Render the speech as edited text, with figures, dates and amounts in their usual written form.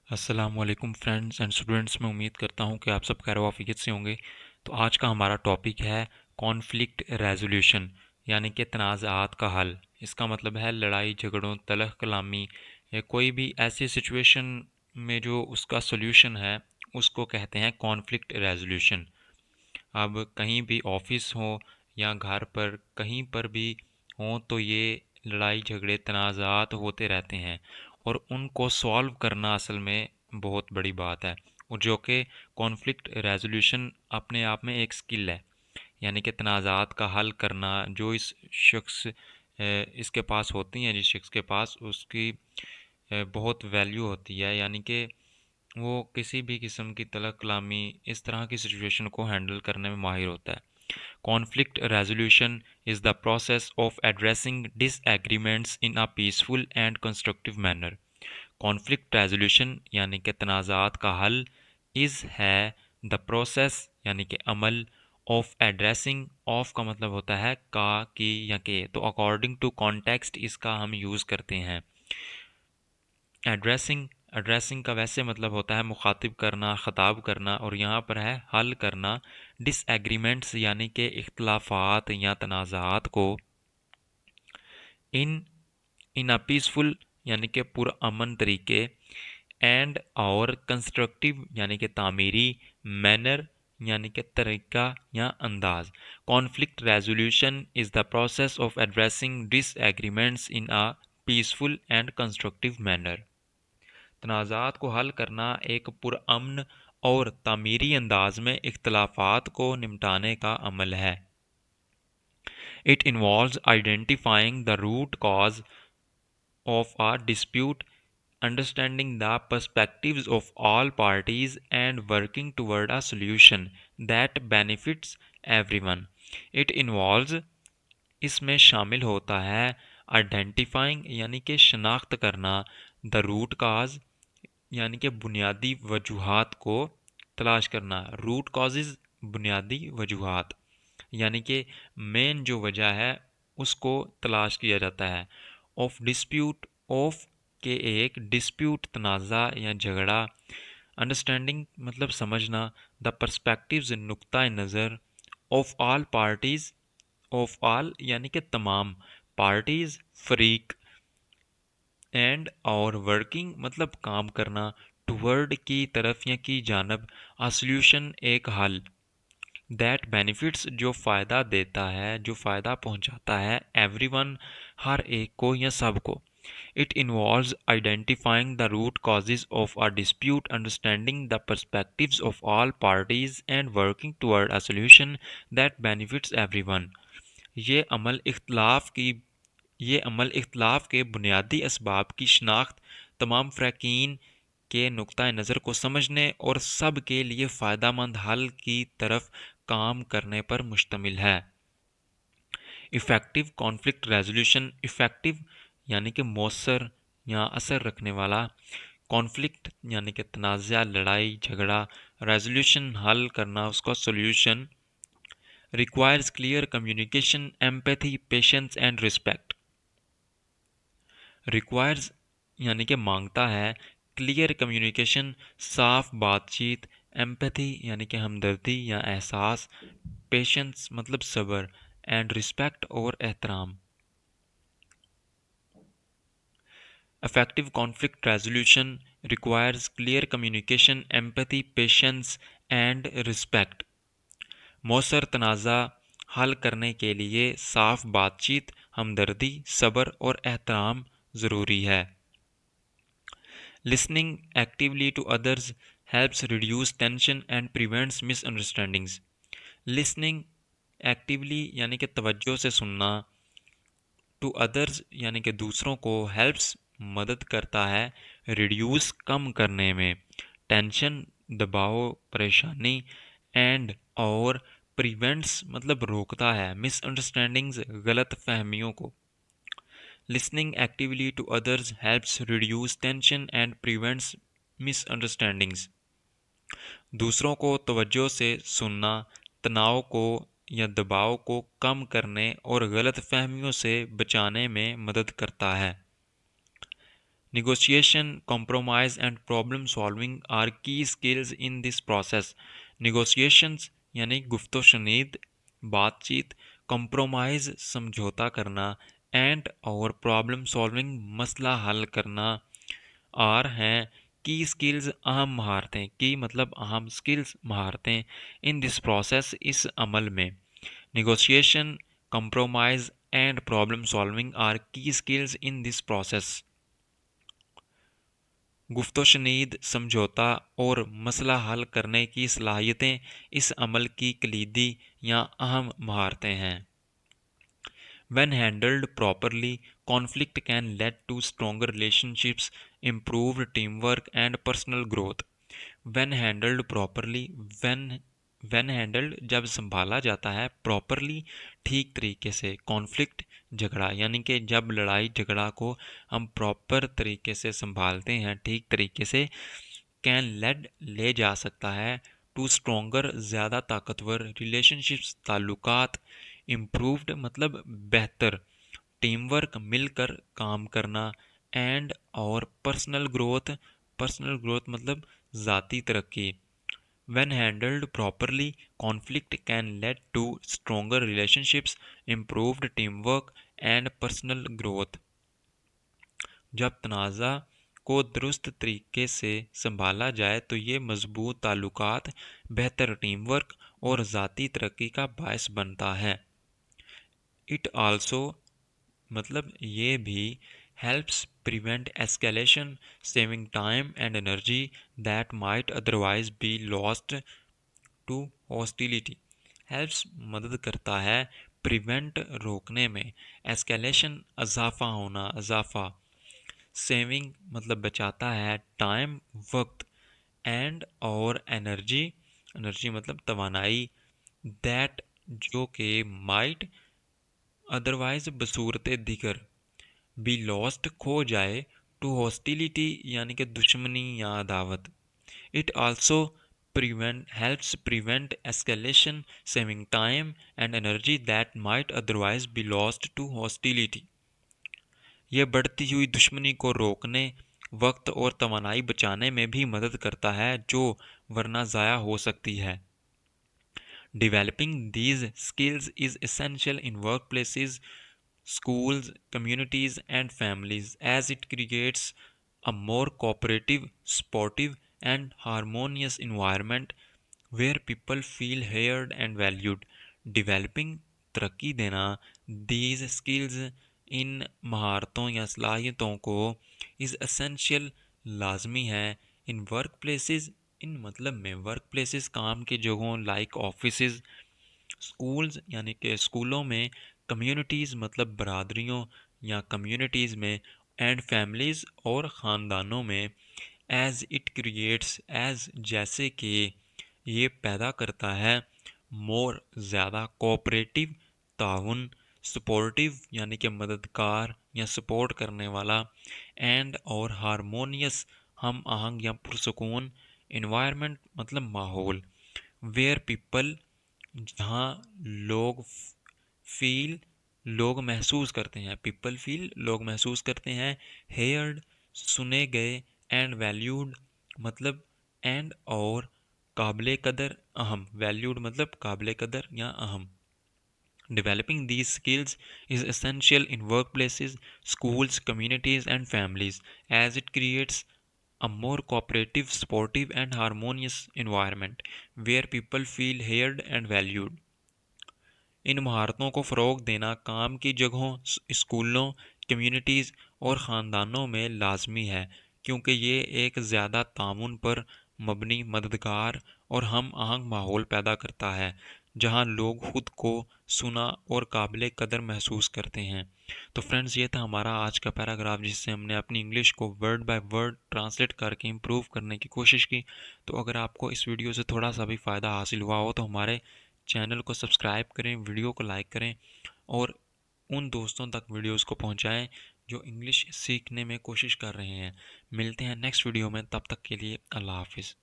अस्सलाम वालेकुम friends and students. मैं उम्मीद करता हूँ कि आप सब खैर वाफियत से होंगे। तो आज का हमारा टॉपिक है कॉन्फ्लिक्ट रेजोल्यूशन, यानी कि तनाज़ात का हल। इसका मतलब है लड़ाई झगड़ों, तलख़ कलामी या कोई भी ऐसी सिचुएशन में जो उसका सोल्यूशन है उसको कहते हैं कॉन्फ्लिक्ट रेजोल्यूशन। अब कहीं भी ऑफिस हो या घर पर कहीं पर भी हो तो ये लड़ाई झगड़े तनाज़ात होते रहते हैं और उनको सॉल्व करना असल में बहुत बड़ी बात है। और जो कि कॉन्फ्लिक्ट रेजोल्यूशन अपने आप में एक स्किल है, यानी कि तनाज़ात का हल करना जो इस शख्स इसके पास होती हैं, जिस शख्स के पास उसकी बहुत वैल्यू होती है, यानी कि वो किसी भी किस्म की तलख़ कलामी इस तरह की सिचुएशन को हैंडल करने में माहिर होता है। Conflict resolution is the process of addressing disagreements in a peaceful and constructive manner. Conflict resolution यानी कि तनाज़ात का हल, इज़ है द प्रोसेस यानी कि अमल, ऑफ एड्रेसिंग, ऑफ का मतलब होता है का, की या के, तो अकॉर्डिंग टू कॉन्टेक्स्ट इसका हम यूज़ करते हैं। एड्रेसिंग, एड्रेसिंग का वैसे मतलब होता है मुखातिब करना, ख़ताब करना, और यहाँ पर है हल करना। डिसएग्रीमेंट्स यानी कि इख्तलाफात या तनाज़ात को इन इन अ पीसफुल यानी कि पुरअमन तरीके, एंड और कंस्ट्रक्टिव यानी कि तामीरी, मैनर यानी कि तरीका या अंदाज। Conflict resolution is the process of addressing disagreements in a peaceful and constructive manner. तनाज़ात को हल करना एक पुरअमन और तामीरी अंदाज में इख्तलाफात को निपटाने का अमल है। It involves identifying the root cause of a dispute, understanding the perspectives of all parties, and working toward a solution that benefits everyone. It involves, इसमें शामिल होता है आइडेंटिफाइंग यानी कि शनाख्त करना, द रूट काज यानी कि बुनियादी वजूहात को तलाश करना। रूट कॉजेज़ बुनियादी वजूहात यानी कि मेन जो वजह है उसको तलाश किया जाता है। ऑफ डिस्प्यूट, ऑफ के एक डिस्प्यूट तनाज़ा या झगड़ा। अंडरस्टैंडिंग मतलब समझना, द पर्सपेक्टिव्स नुक्ता नज़र। Of all parties, of all यानी कि तमाम, पार्टीज़ फरीक, एंड और वर्किंग मतलब काम करना, टुवर्ड की तरफ या की जानब, आ सॉल्यूशन एक हल, दैट बेनिफिट्स जो फ़ायदा देता है, जो फ़ायदा पहुंचाता है, एवरीवन हर एक को या सब को। It involves identifying the root causes of a dispute, understanding the perspectives of all parties, and working toward a solution that benefits everyone. ये अमल इख्तलाफ की ये अमल इख्तलाफ के बुनियादी असबाब की शनाख्त, तमाम फ़रक़ीन के नुक्ता नज़र को समझने और सब के लिए फ़ायदामंद हल की तरफ काम करने पर मुश्तमिल है। इफ़ेक्टिव कॉन्फ्लिक्ट रेजोल्यूशन, इफ़ेक्टिव यानी कि मौसर या असर रखने वाला, कॉन्फ्लिक्ट यानी कि तनाज़ा, लड़ाई झगड़ा, रेजोल्यूशन हल करना, उसका solution, requires clear communication, empathy, patience and respect. Requires यानी कि मांगता है, क्लियर कम्युनिकेशन साफ बातचीत, एम्पैथी यानी कि हमदर्दी या एहसास, पेशेंस मतलब सब्र, एंड रिस्पेक्ट और एहतराम। Effective conflict resolution requires clear communication, empathy, patience and respect. मौसर तनाज़ा हल करने के लिए साफ बातचीत, हमदर्दी, सब्र और एहतराम ज़रूरी है। Listening actively to others helps reduce tension and prevents misunderstandings. Listening actively यानी कि तवज्जो से सुनना, टू अदर्स यानी कि दूसरों को, हेल्प्स मदद करता है, रिड्यूस कम करने में, टेंशन दबाव परेशानी, एंड और प्रिवेंट्स मतलब रोकता है, मिसअंडरस्टैंडिंग्स गलत फहमियों को। Listening actively to others helps reduce tension and prevents misunderstandings. दूसरों को तवज्जो से सुनना तनाव को या दबाव को कम करने और गलत फहमियों से बचाने में मदद करता है। Negotiation, compromise and problem solving are key skills in this process. Negotiations यानी गुफ्तो शनीद, बातचीत, compromise समझौता करना, and और problem solving मसला हल करना आर हैं की स्किल्स अहम महारतें की मतलब अहम स्किल्स महारतें इन दिस प्रोसेस इस अमल में negotiation, compromise and problem solving are key skills in this process. गुफ्तो शनीद, समझौता और मसला हल करने की सलाहियतें इस अमल की कलीदी या अहम महारतें हैं. When handled properly, conflict can lead to stronger relationships, improved teamwork and personal growth. When handled properly, when handled जब संभाला जाता है, properly ठीक तरीके से, conflict झगड़ा यानी कि जब लड़ाई झगड़ा को हम प्रॉपर तरीके से संभालते हैं, ठीक तरीके से, कैन लेड ले जा सकता है टू स्ट्रोंगर ज़्यादा ताकतवर रिलेशनशिप्स ताल्लुकात, इम्प्रूव्ड मतलब बेहतर, टीम वर्क मिलकर काम करना, एंड और पर्सनल ग्रोथ मतलब ज़ाती तरक्की. When handled properly, conflict can lead to stronger relationships, improved teamwork and personal growth. जब तनाज़ा को दुरुस्त तरीके से संभाला जाए तो ये मजबूत ताल्लुकात, बेहतर टीम वर्क और ज़ाती तरक्की का बायस बनता है. इट आल्सो मतलब ये भी helps prevent escalation, saving time and energy that might otherwise be lost to hostility. helps मदद करता है prevent रोकने में, escalation इजाफा होना, इजाफा, saving मतलब बचाता है time वक्त, and और energy मतलब तवानाई, that जो कि might अदरवाइज बसूरत दिगर बी लॉस्ट खो जाए टू हॉस्टिलिटी यानी कि दुश्मनी या अदावत. It also helps prevent escalation, saving time and energy that might otherwise be lost to hostility. यह बढ़ती हुई दुश्मनी को रोकने, वक्त और तवानाई बचाने में भी मदद करता है जो वरना ज़ाया हो सकती है. Developing these skills is essential in workplaces, schools, communities, and families as it creates a more cooperative, supportive, and harmonious environment where people feel heard and valued. Developing तरक्की देना these skills इन महारतों या सलाहियतों को is essential लाजमी है in workplaces इन मतलब में work places काम की जगहों लाइक ऑफिसेज, स्कूल्स यानी कि स्कूलों में, कम्युनिटीज़ मतलब बरादरियों या कम्युनिटीज़ में, एंड फैमिलीज़ और ख़ानदानों में, एज इट क्रिएट्स एज जैसे कि ये पैदा करता है, मोर ज़्यादा कोऑपरेटिव ताउन, सपोर्टिव यानी कि मददगार या सपोर्ट करने वाला, एंड और हारमोनियस हम आहंग या पुरसकून, इन्वायरमेंट मतलब माहौल, वेयर पीपल जहाँ लोग फील लोग महसूस करते हैं, पीपल फील लोग महसूस करते हैं, हेयर्ड सुने गए, एंड वैल्यूड मतलब एंड और काबिल कदर अहम, वैल्यूड मतलब काबिल कदर या अहम. Developing these skills is essential in workplaces, schools, communities, and families as it creates a more cooperative, supportive, and harmonious environment where people feel heard and valued. इन महारतों को फ़रोग देना काम की जगहों, स्कूलों, कम्युनिटीज़ और ख़ानदानों में लाजमी है क्योंकि ये एक ज़्यादा तामुन पर मबनी, मददगार और हम आहंग माहौल पैदा करता है जहाँ लोग खुद को सुना और काबिल कदर महसूस करते हैं. तो फ्रेंड्स, ये था हमारा आज का पैराग्राफ जिससे हमने अपनी इंग्लिश को वर्ड बाय वर्ड ट्रांसलेट करके इम्प्रूव करने की कोशिश की. तो अगर आपको इस वीडियो से थोड़ा सा भी फ़ायदा हासिल हुआ हो तो हमारे चैनल को सब्सक्राइब करें, वीडियो को लाइक करें और उन दोस्तों तक वीडियोस को पहुंचाएं जो इंग्लिश सीखने में कोशिश कर रहे हैं. मिलते हैं नेक्स्ट वीडियो में, तब तक के लिए अल्लाह हाफिज़.